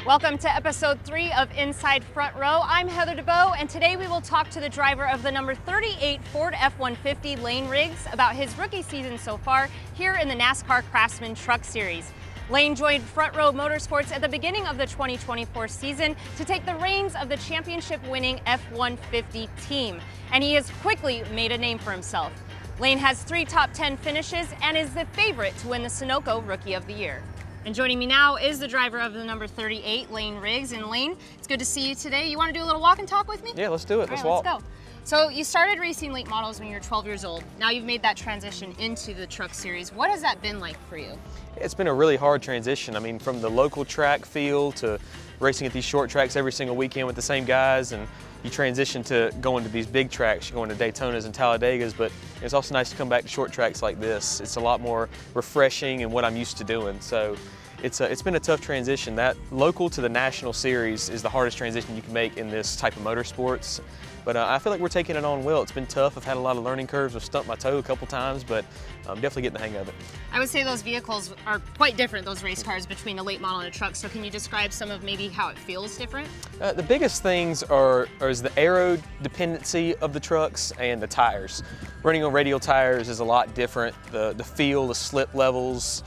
Welcome to episode 3 of Inside Front Row. I'm Heather DeBow, and today we will talk to the driver of the number 38 Ford F-150, Layne Riggs, about his rookie season so far here in the NASCAR Craftsman Truck Series. Layne joined Front Row Motorsports at the beginning of the 2024 season to take the reins of the championship-winning F-150 team, and he has quickly made a name for himself. Layne has 3 top 10 finishes and is the favorite to win the Sunoco Rookie of the Year. And joining me now is the driver of the number 38, Layne Riggs. And Layne, it's good to see you today. You want to do a little walk and talk with me? Yeah, let's do it. Let's walk. Let's go. So you started racing late models when you were 12 years old. Now you've made that transition into the truck series. What has that been like for you? It's been a really hard transition. I mean, from the local track feel to racing at these short tracks every single weekend with the same guys, and you transition to going to these big tracks. You're going to Daytonas and Talladegas, but it's also nice to come back to short tracks like this. It's a lot more refreshing and what I'm used to doing. So it's been a tough transition. That local to the national series is the hardest transition you can make in this type of motorsports. But I feel like we're taking it on well. It's been tough. I've had a lot of learning curves. I've stumped my toe a couple times, but I'm definitely getting the hang of it. I would say those vehicles are quite different, those race cars, between a late model and a truck. So can you describe some of maybe how it feels different? The biggest things is the aero dependency of the trucks and the tires. Running on radial tires is a lot different. The feel, the slip levels,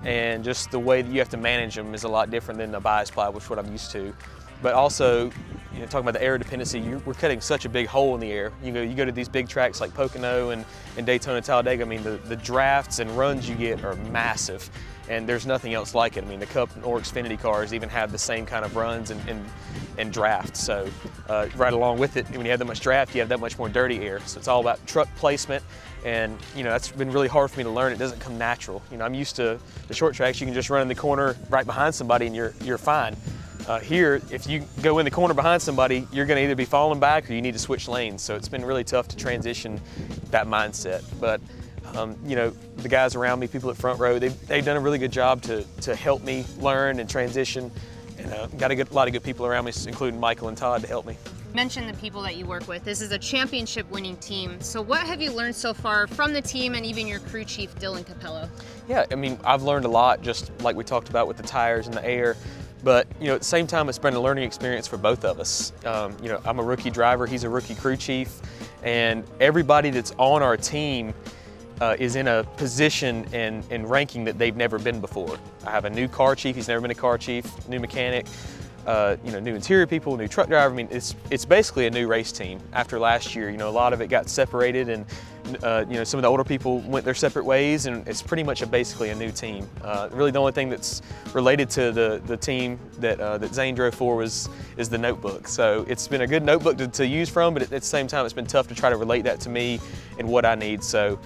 and just the way that you have to manage them is a lot different than the bias ply, which is what I'm used to. But also, talking about the air dependency, we're cutting such a big hole in the air. You go to these big tracks like Pocono and Daytona, Talladega. I mean, the drafts and runs you get are massive, and there's nothing else like it. I mean, the Cup or Xfinity cars even have the same kind of runs and drafts. So right along with it, when you have that much draft, you have that much more dirty air. So it's all about truck placement, and that's been really hard for me to learn. It doesn't come natural. I'm used to the short tracks. You can just run in the corner right behind somebody and you're fine. Here, if you go in the corner behind somebody, you're going to either be falling back or you need to switch lanes. So it's been really tough to transition that mindset. But the guys around me, people at Front Row, they've done a really good job to help me learn and transition. And got a lot of good people around me, including Michael and Todd, to help me. You mentioned the people that you work with. This is a championship-winning team. So what have you learned so far from the team and even your crew chief, Dylan Capello? Yeah, I mean, I've learned a lot, just like we talked about with the tires and the air. But at the same time, it's been a learning experience for both of us. I'm a rookie driver, he's a rookie crew chief, and everybody that's on our team is in a position and ranking that they've never been before. I have a new car chief, he's never been a car chief, new mechanic, new interior people, new truck driver. I mean, it's basically a new race team. After last year, a lot of it got separated, and some of the older people went their separate ways, and it's pretty much basically a new team. Really, the only thing that's related to the team that Zane drove for is the notebook. So it's been a good notebook to use from, but at the same time, it's been tough to try to relate that to me and what I need. So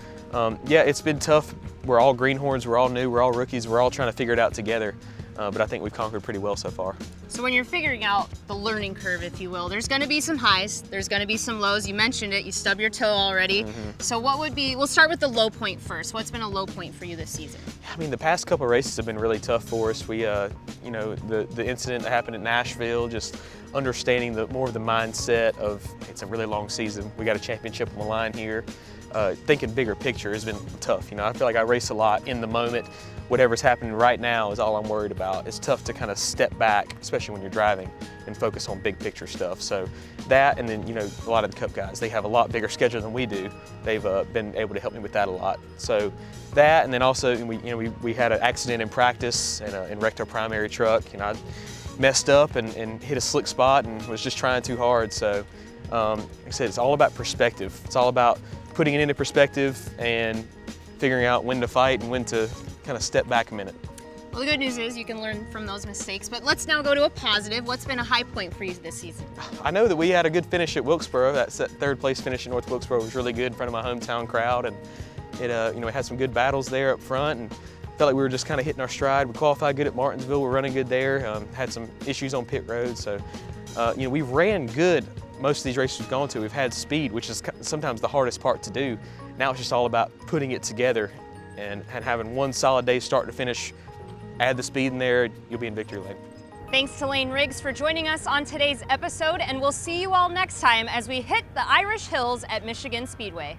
yeah, it's been tough. We're all greenhorns, we're all new, we're all rookies, we're all trying to figure it out together. But I think we've conquered pretty well so far. So when you're figuring out the learning curve, if you will, there's going to be some highs, there's going to be some lows. You mentioned it, you stubbed your toe already. Mm-hmm. So we'll start with the low point first. What's been a low point for you this season? I mean, the past couple of races have been really tough for us. We, the incident that happened at Nashville, just understanding more of the mindset of it's a really long season. We got a championship on the line here. Thinking bigger picture has been tough. I feel like I race a lot in the moment. Whatever's happening right now is all I'm worried about. It's tough to kind of step back, especially when you're driving, and focus on big picture stuff. So that, and then a lot of the Cup guys, they have a lot bigger schedule than we do. They've been able to help me with that a lot. So that, and then also we had an accident in practice and wrecked our primary truck. I messed up and hit a slick spot and was just trying too hard. So like I said, it's all about perspective. It's all about putting it into perspective and figuring out when to fight and when to kind of step back a minute. Well, the good news is you can learn from those mistakes, but let's now go to a positive. What's been a high point for you this season? I know that we had a good finish at Wilkesboro. That third place finish in North Wilkesboro was really good in front of my hometown crowd, and it we had some good battles there up front, and felt like we were just kind of hitting our stride. We qualified good at Martinsville. We're running good there. Had some issues on pit road, so we ran good. Most of these races we've gone to, we've had speed, which is sometimes the hardest part to do. Now it's just all about putting it together and having one solid day start to finish. Add the speed in there, you'll be in victory lane. Thanks to Layne Riggs for joining us on today's episode, and we'll see you all next time as we hit the Irish Hills at Michigan Speedway.